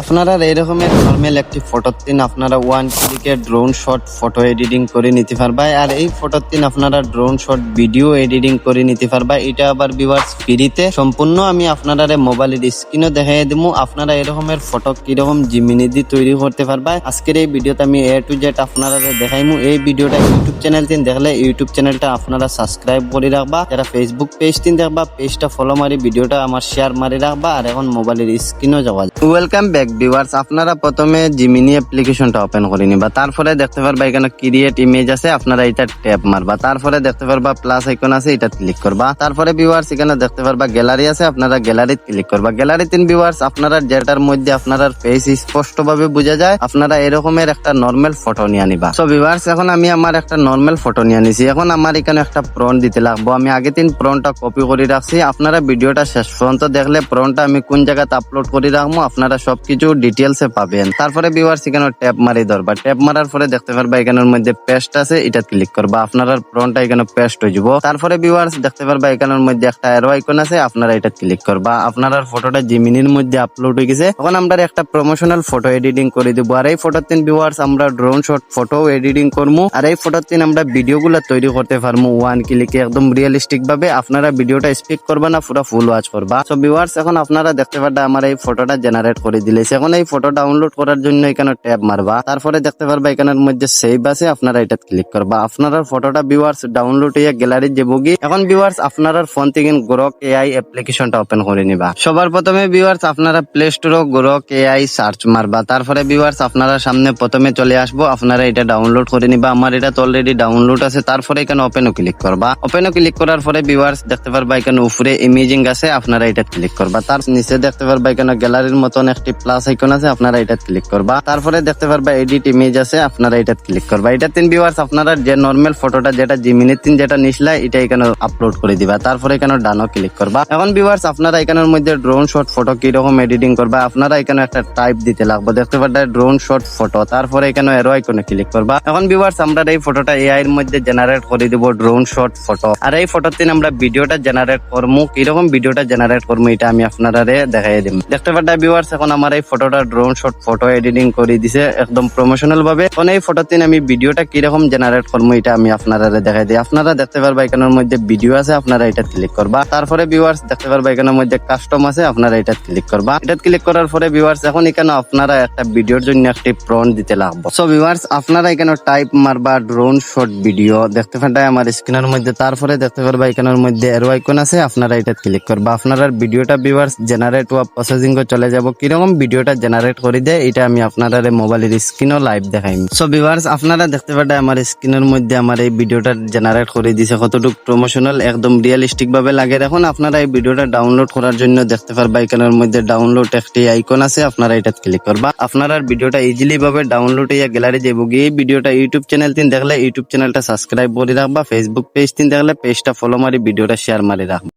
আপনারা এই রকমের নরমাল একটি ফটোর তিন আপনারা ওয়ান ক্লিকে ড্রোন শট ফটো এডিটিং করে নিতে পারবা। আর এই ফটোর তিন আপনারা ড্রোন শট ভিডিও এডিটিং করে নিতে পারবা। এটা আবার ভিউয়ার্স ফ্রিতে সম্পূর্ণ আমি আপনারা মোবাইলের স্ক্রিনও দেখাই দিব। আপনারা এই রকমের ফটো কিরকম জিমিনি দিয়ে তৈরি করতে পারবা। আজকের এই ভিডিওতে আমি এ টু জেড আপনারা দেখাইমু। এই ভিডিওটা ইউটিউব চ্যানেল তিন দেখলে ইউটিউব চ্যানেলটা আপনারা সাবস্ক্রাইব করে রাখবা। যারা ফেসবুক পেজ তিন দেখবা পেজটা ফলো মারি ভিডিওটা আমার শেয়ার মারি রাখবা। আর এখন মোবাইলের স্ক্রিনও যাওয়া যায়। ওয়েলকাম ব্যাক ভিউয়ার্স, আপনারা প্রথমে জিমিনি অ্যাপ্লিকেশনটা ওপেন করে নিবা। তারপরে দেখতে পারবা এখানে ক্রিয়েট ইমেজ আছে, আপনারা এটা ট্যাপ মারবা। তারপরে দেখতে পারবা প্লাস আইকন আছে, এটা ক্লিক করবা। তারপরে ভিউয়ার্স এখানে দেখতে পারবা গ্যালারি আছে, আপনারা গ্যালারিতে ক্লিক করবা। গ্যালারি তিন ভিউয়ার্স আপনারা যেটার মধ্যে আপনারা ফেস স্পষ্ট ভাবে বোঝা যায়, আপনারা এরকমের একটা নরমাল ফটো নিয়ে নিবা। সো ভিউয়ার্স এখন আমি আমার একটা নরমাল ফটো নিয়ে নিছি। এখন আমার এখানে একটা প্রম্পট দিতে লাগবো। আমি আগে তিন প্রম্পটটা কপি করে রাখছি। আপনারা ভিডিওটা শেষ পর্যন্ত দেখলে প্রম্পটটা আমি কোন জায়গাতে আপলোড করে রাখবো আপনারা সবকিছু ডিটেলসে পাবেন। তারপরে ভিউয়ার্স এখানে ট্যাপ মারি ধরবা। ট্যাপ মারার পরে দেখতে পারবা এখানের মধ্যে পেস্ট আছে, এটা ক্লিক করবা। আপনারা প্রম্পটটা এখানে পেস্ট হয়ে যাব। তারপরে ভিউয়ার্স দেখতে পারবা এখানের মধ্যে একটা অ্যারো আইকন আছে, আপনারা এটা ক্লিক করবা। আপনারা ফটোটা জিমিনির মধ্যে আপলোড হয়ে গেছে। এখন আমরা একটা প্রমোশনাল ফটো এডিটিং করে দিব। আর এই ফটোর তিন ভিউয়ার্স আমরা ড্রোন শট ফটো এডিটিং করবো। আর এই ফটোর তিন আমরা ভিডিওগুলো তৈরি করতে পারবো ওয়ান ক্লিকে একদম রিয়েলিস্টিক ভাবে। আপনারা ভিডিওটা স্পিক করবা না, পুরো ফুল ওয়াচ করবা। সো ভিউয়ার্স এখন আপনারা দেখতে পারবা আমার এই ফটোটা জেনারেট করে দিলেছে। এখন এই ফটো ডাউনলোড করার জন্য এখানে ট্যাব মারবা। তারপরে দেখতে পারবা এখানের মধ্যে সেভ আছে, আপনারা এটা ক্লিক করবা। আপনারা ফটোটা ভিউয়ার্স ডাউনলোড হয়ে গ্যালারি যাবগি। এখন ভিউয়ার্স আপনারা ফোন থেকে গ্রক এআই অ্যাপ্লিকেশনটা ওপেন করে নিবা। সবার প্রথমে ভিউয়ার্স আপনারা প্লে স্টোরে গ্রক এআই সার্চ মারবা। তারপরে ভিউয়ার্স আপনারা সামনে প্রথমে চলে আসবো, আপনারা এটা ডাউনলোড করে নিবা। আমার এটা তো অলরেডি ডাউনলোড আছে। তারপরে এখানে ওপেনও ক্লিক করবা। ওপেনও ক্লিক করার পরে ভিউয়ার্স দেখতে পারবা এখানে উপরে ইমেজিং আছে, আপনারা এটা ক্লিক করবা। তার নিচে দেখতে পারবা এখানে গ্যালারির মতন একটি প্লাস আইকন আছে, আপনারা এটা ক্লিক করবা। তারপরে দেখতে পারবা এডিট ইমেজ আছে, আপনারা এটা ক্লিক করবা। এটা তিন ভিউয়ার্স আপনারা যে নরমাল ফটোটা যেটা জিমিনি তিন যেটা নিছলা এটা এখানে আপলোড করে দিবা। তারপরে এখানে ডানও ক্লিক করবা। এখন ভিউয়ার্স আপনারা এখানের মধ্যে ড্রোন শট ফটো কি রকম এডিটিং করবা, আপনারা এখানে একটা টাইপ দিতে লাগবে। দেখতে পারবা ড্রোন শট ফটো, তারপরে এখানে এরো আইকনে ক্লিক করবা। এখন ভিউয়ার্স আমরা এই ফটোটা এআই এর মধ্যে জেনারেট করে দিব ড্রোন শট ফটো। আর এই ফটোর তিন আমরা ভিডিওটা জেনারেট করবো। কিরকম ভিডিওটা জেনারেট করবো এটা আমি আপনারা দেখাই দিব। দেখতে পারবা ভিউয়ার্স এখন আমার এই ফটোটা ড্রোন শট ফটো এডিটিং করে দিছে একদম প্রমোশনাল ভাবে। এখন এই ফটোর তিন আমি ভিডিওটা কিরকম জেনারেট করবো এটা আমি আপনারা দেখাই দিই। আপনারা দেখতে পারবা এখানের মধ্যে ভিডিও আছে, আপনারা এটা ক্লিক করবা। তারপরে ভিউয়ার্স দেখতে পারবা এখানের মধ্যে কাস্টম আছে, আপনারা এটা ক্লিক করবা। এটা ক্লিক করার পরে ভিউয়ার্স এখন এখানে আপনারা একটা ভিডিওর জন্য একটি প্রম্পট দিতে লাগবে। সো ভিউয়ার্স আপনারা এখানে টাইপ মারবা ড্রোন শট ভিডিও, দেখতে পারবা আমার স্ক্রিনের মধ্যে। তারপরে দেখতে পারবা এখানের মধ্যে এরো আইকন আছে, আপনারা এটা ক্লিক করবা। আপনারা ভিডিওটা ভিউয়ার্স জেনারেট হওয়া প্রসেসিং চলে যাব। কিরকম ভিডিওটা জেনারেট করে দেয় এটা আমি আপনারা মোবাইলের স্ক্রিনও লাইভ দেখাইম। সো ভিউয়ার্স আপনারা দেখতে পারবা আমার স্ক্রিনের মধ্যে আমার এই ভিডিওটা জেনারেট করে দিছে। কতটুকু প্রমোশনাল একদম রিয়েলিস্টিক ভাবে লাগে। এখন আপনারা এই ভিডিওটা ডাউনলোড করার জন্য দেখতে পারবা এখানের মধ্যে ডাউনলোড একটি আইকন আছে, আপনারা এটা ক্লিক করবা। আপনারা ভিডিওটা ইজিলি ভাবে ডাউনলোড হয়ে গ্যালারি যাবো। এই ভিডিওটা ইউটিউব চ্যানেল তিন দেখলে ইউটিউব চ্যানেলটা সাবস্ক্রাইব করে রাখবা। ফেসবুক পেজ তিন দেখলে পেজটা ফলো মারি ভিডিওটা শেয়ার মারি রাখবা।